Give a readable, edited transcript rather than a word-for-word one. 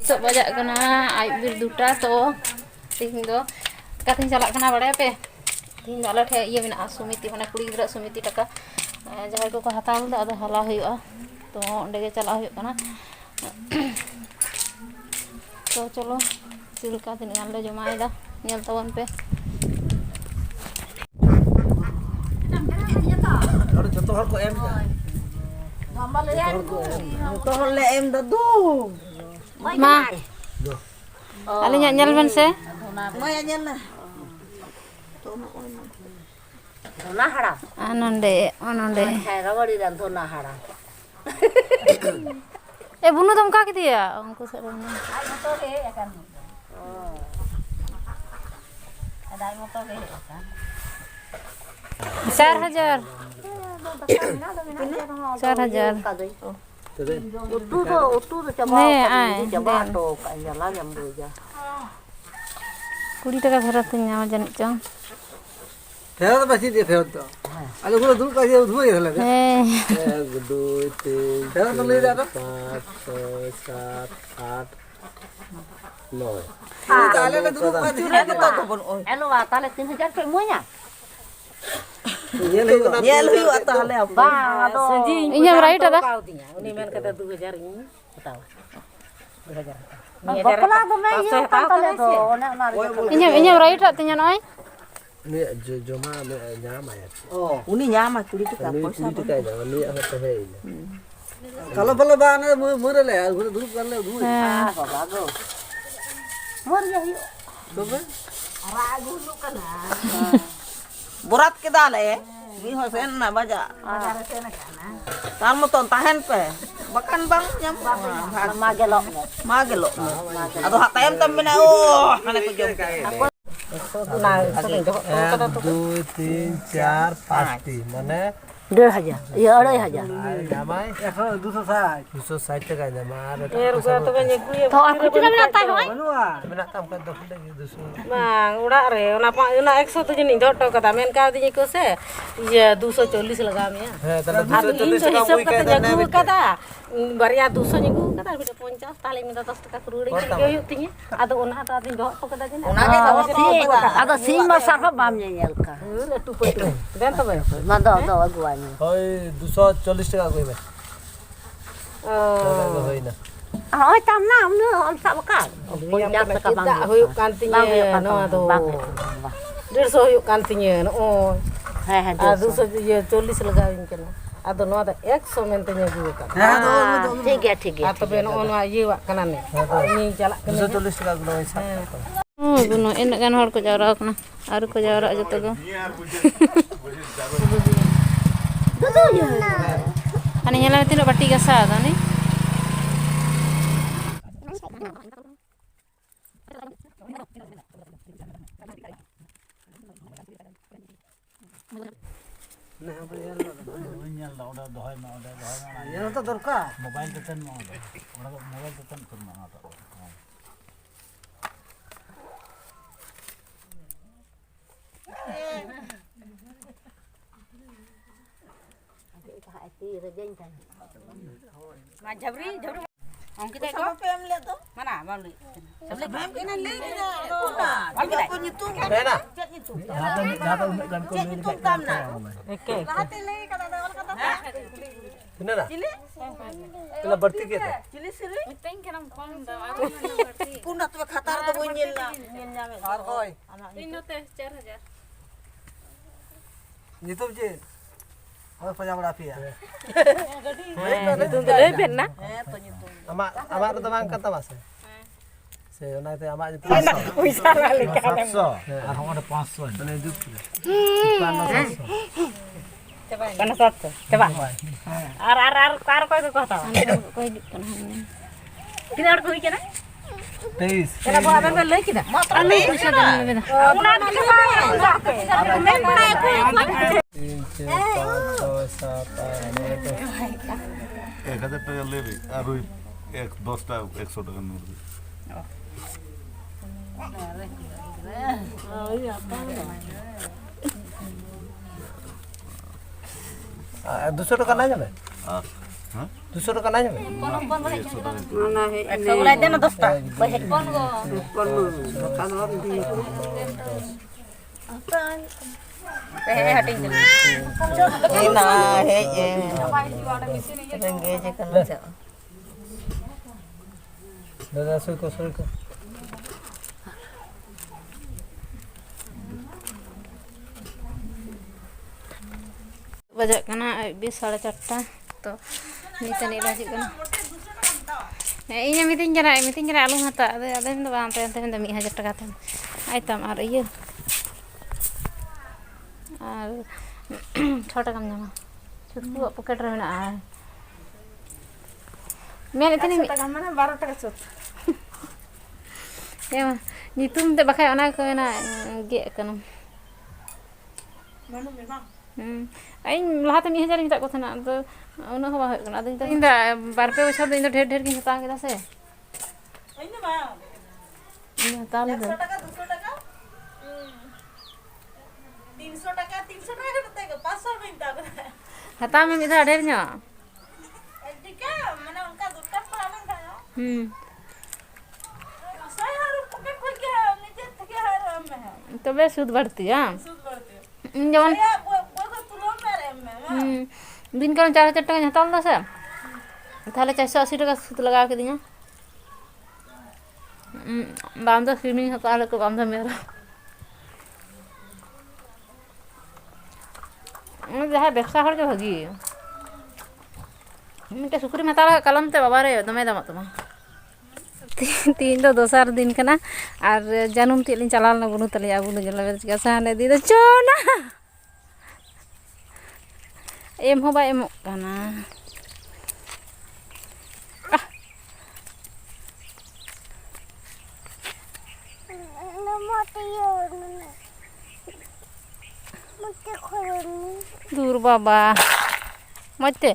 Nisok bajak kena aib bir duta to ting do kating jalak kena bade pe ting jalak the iya mena sumiti mana kuri gidra sumiti taka jahai ko hataw da ado hala huyuga to onde ge chala huyuk kana to cholo silka tinagan le jomai da nyel tawon pe joto hor ko em joto hor le em da du ma alinya nyel ben se maya nyel na thona hara anonde khaira bari dan thona hara bunu dom ka kidia unku sarana ai motor he akan adai motor he akan 4000 utu to chama chama to kanya la nyam do ja 20 টাকা ফেরত নিয়া জানি চ ফেরত বেশি দিয়ে ফেরত তো আলো গুলো দূর কাজে ধুয়ে গেল হ্যাঁ 1 2 3 ফেরত তো লই দাও 5 6 7 8 9 তাহলে না দূর কাজে রে তো কোন elo wa tale 3000 pe monya nyel huyu tahle apa ba do inya right ada kau tinya uni men kata 2000 ini tahu 2000 bakla do me yo tale do na na inya right tinya noi ini joma nyama ya oh uni nyama curi itu apa curi itu kayak ini apa teh ini kalau bala bana murah le dulu kan le dulu ah bago mur ya yuk coba ragu lu kana berat kita le ini hosen na baja kamu ton tahan pe bahkan bang nyam magelok atau hak tayam tam bina oh mana ko jom 1 2 3 4 5 mana 2000 iya 2000 jamai 260 টাকা জামা আর to aku juga nak tahu ai menak tam kan 200 bang udah re una 100 तो जनी झोटो कथा main का दी को से ये 240 लगा में হ্যাঁ তাহলে अब 240 টাকা हिसाब মুই कते কাই जगू कथा बरिया 200 जगू कथा बिटे 50 ताले में 10 टका कुरुड़ी के हुई तिनी आदो ओना ता दिन झोटो कथा जनी ona ke ada sing masa apa bam nyel ka टू पटू देन तो भाई ma do aguani ওই 240 টাকা কইবে ओ হই না oi tam nam nu on sa ka yang kita huyuk kantinya no ado 150 huyuk kantinya no oh hai hai adu so ये 40 लगाविन केना ado no ada 100 mentenya gua ka হ্যাঁ তো ठीक है atau beno ono aye wa kana ne ini jalak kena 240 টাকা গুলো হিসাব buno enak kan hor ko jawra kana aru ko jawra joto go ani nyala tino bati gasa ada ni এটা তো দরকার मोबाइल टेटन में mobile Teton कर माना तो ma jabri ong kita ko pem le to mana bang li pem kena le na bal kita ko nyitu bena ज्यादा उम्मीद को मेरे को काम ना oke bener na kena berarti kita teng kana pam da puna to khatar to boy nyel na har hoy tino te 4000 nyitu je और पजामा राफी है itu le ben na ama to bang kata mas se ona te ama je 500 puisa lali ka 700 আর हमारे 500 mane ju kana satu coba ar koy ko kata ko hidup kana kina ar koy kena 23 kena bo aben le kina anu puisa dan beda una men bana ko 3 4 5 6 7 1000 টাকা লেবে আর ওই 10টা 100 টাকা note দে দুশো টাকা না যাবে हाँ 200 টাকা না যাবে 100 টাকা Ekso ulai den 10 ta. Baik. Pon go. Hating dulu. Ina hei rengge je kan baca. দাদা সই কো बजट कना 4:30 तो नीतन इला हिजुग कना ᱤᱧ ᱢᱤᱛᱤᱧ ᱠᱟᱱᱟ ᱟᱞᱚᱢ ᱦᱟᱛᱟᱣ ᱟᱫᱚ ᱤᱧ ᱫᱚ ᱵᱟᱝ ᱛᱟᱭᱚᱢ ᱫᱚ 1000 ᱴᱟᱠᱟ ᱛᱮᱢ ᱟᱭᱛᱟᱢ ᱟᱨ ᱤᱭᱟᱹ ᱟᱨ 6 ᱴᱟᱠᱟᱢ ᱧᱟᱢᱟ ᱪᱷᱩᱴᱠᱩᱣᱟᱜ ᱯᱚᱠᱮᱴ ᱨᱮ ᱢᱮᱱᱟᱜᱼᱟ ᱢᱮᱱᱮᱫ ᱛᱟᱦᱮᱱᱤᱧ 100 টাকা মানে 12 টাকা ᱪᱚᱛ ᱧᱩᱛᱩᱢ ᱛᱮ ᱵᱟᱠᱷᱟᱡ ᱚᱱᱟ ᱠᱚ ᱢᱮᱱᱟ ᱜᱮᱫ ᱠᱟᱱᱟ ᱤᱧ ᱞᱟᱦᱟᱛᱮ 1000 ᱤᱧ ᱢᱮᱛᱟᱜ ᱠᱚ ᱛᱟᱦᱮᱱᱟ ᱟᱫᱚ ᱩᱱᱟᱹᱜ ᱦᱚᱸ ᱵᱟᱝ ᱦᱩᱭᱩᱜ ᱠᱟᱱᱟ ᱟᱫᱚ ᱤᱧ ᱫᱚ 2-3 ᱵᱚᱪᱷᱚᱨ ᱫᱚ ᱤᱧ ᱫᱚ ᱰᱷᱮᱨ ᱜᱤᱧ ᱦᱟᱛᱟᱣ ᱠᱮᱫᱟ ᱥᱮ ᱤᱧ ᱫᱚ ᱵᱟᱝ ᱤᱧ ᱦᱟᱛᱟᱣ ᱞᱮᱫᱟ 100 টাকা 200 টাকা 300 টাকা 300 টাকা কত থেকে 500 মিনিট দাও ᱦᱟᱛᱟᱣ ᱢᱮ ᱢᱤᱫ ᱫᱷᱟᱣ ᱰᱷᱮᱨ ᱧᱚᱜ এদিকে মানে উনকা দুটা পাবেন খাও সাই হার পকেট খুল के नीचे থেকে হার में है তবে সুদ বাড়তিয়া सूद बढ़ते যেমন या वो को तुलो मेरे में दिन কারণ 4000 টাকা হাতাল দা সে তাহলে 480 টাকা সুদ লাগা के दिया বাম দা সুইমিং হাতালে কো বাম দা মেরা যাহা ব্যবসা হড় ভাগি মিটা সুকুরি মাতালা কালামতে বাবারে দমে দাম তোমা तीन दो दोसर दिन कना और जानूम ती लिन चलाल ना बुनु तले बुनु जला चिका साने दी दो चोना एम हो बा एम कना दूर बाबा मते